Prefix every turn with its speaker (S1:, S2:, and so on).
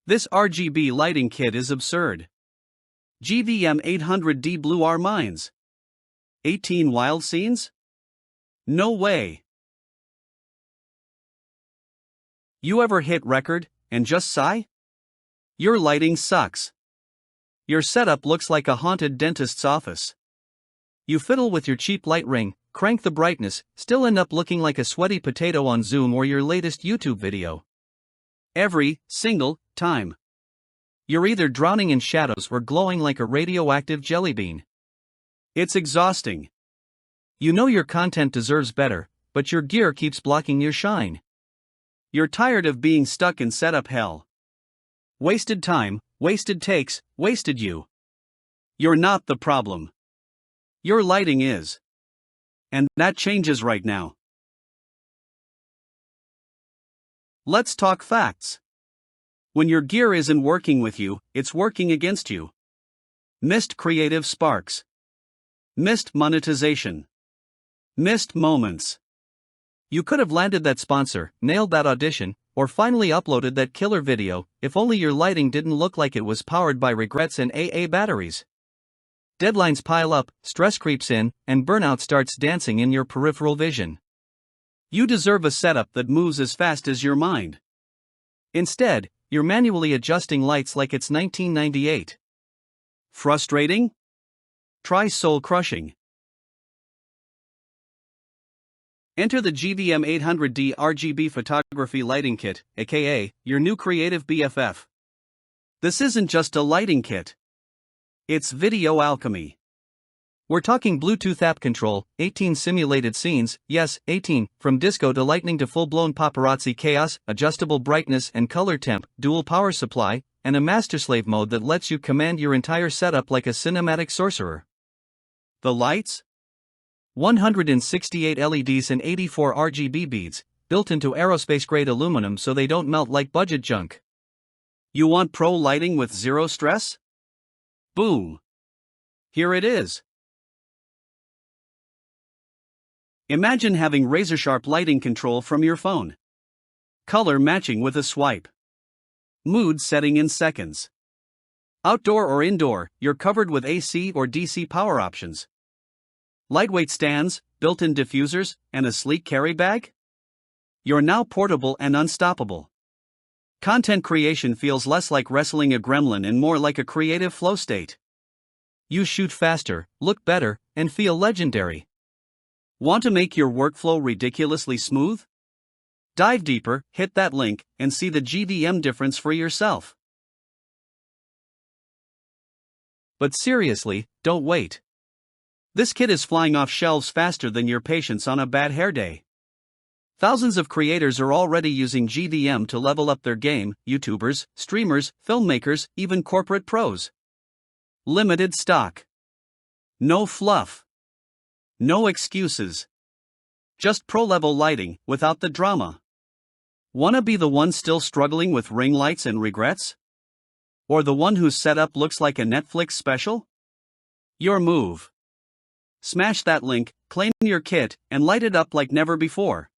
S1: This RGB lighting kit is absurd. GVM 800D blew our minds. 18 wild scenes? No way. You ever hit record and just sigh? Your lighting sucks. Your setup looks like a haunted dentist's office. You fiddle with your cheap light ring, crank the brightness, still end up looking like a sweaty potato on Zoom or your latest YouTube video. Every single time. You're either drowning in shadows or glowing like a radioactive jellybean. It's exhausting. You know your content deserves better, but your gear keeps blocking your shine. You're tired of being stuck in setup hell. Wasted time, wasted takes, wasted you. You're not the problem. Your lighting is. And that changes right now. Let's talk facts. When your gear isn't working with you, it's working against you. Missed creative sparks. Missed monetization. Missed moments. You could have landed that sponsor, nailed that audition, or finally uploaded that killer video, if only your lighting didn't look like it was powered by regrets and AA batteries. Deadlines pile up, stress creeps in, and burnout starts dancing in your peripheral vision. You deserve a setup that moves as fast as your mind. Instead, you're manually adjusting lights like it's 1998. Frustrating? Try soul-crushing. Enter the GVM 800D RGB Photography Lighting Kit, aka your new creative BFF. This isn't just a lighting kit. It's video alchemy. We're talking Bluetooth app control, 18 simulated scenes, yes, 18, from disco to lightning to full-blown paparazzi chaos, adjustable brightness and color temp, dual power supply, and a master-slave mode that lets you command your entire setup like a cinematic sorcerer. The lights? 168 LEDs and 84 RGB beads, built into aerospace-grade aluminum so they don't melt like budget junk. You want pro lighting with zero stress? Boom! Here it is. Imagine having razor-sharp lighting control from your phone. Color matching with a swipe. Mood setting in seconds. Outdoor or indoor, you're covered with AC or DC power options. Lightweight stands, built-in diffusers, and a sleek carry bag? You're now portable and unstoppable. Content creation feels less like wrestling a gremlin and more like a creative flow state. You shoot faster, look better, and feel legendary. Want to make your workflow ridiculously smooth? Dive deeper, hit that link, and see the GVM difference for yourself. But seriously, don't wait. This kit is flying off shelves faster than your patience on a bad hair day. Thousands of creators are already using GVM to level up their game, YouTubers, streamers, filmmakers, even corporate pros. Limited stock. No fluff. No excuses. Just pro-level lighting, without the drama. Wanna be the one still struggling with ring lights and regrets? Or the one whose setup looks like a Netflix special? Your move. Smash that link, claim your kit, and light it up like never before.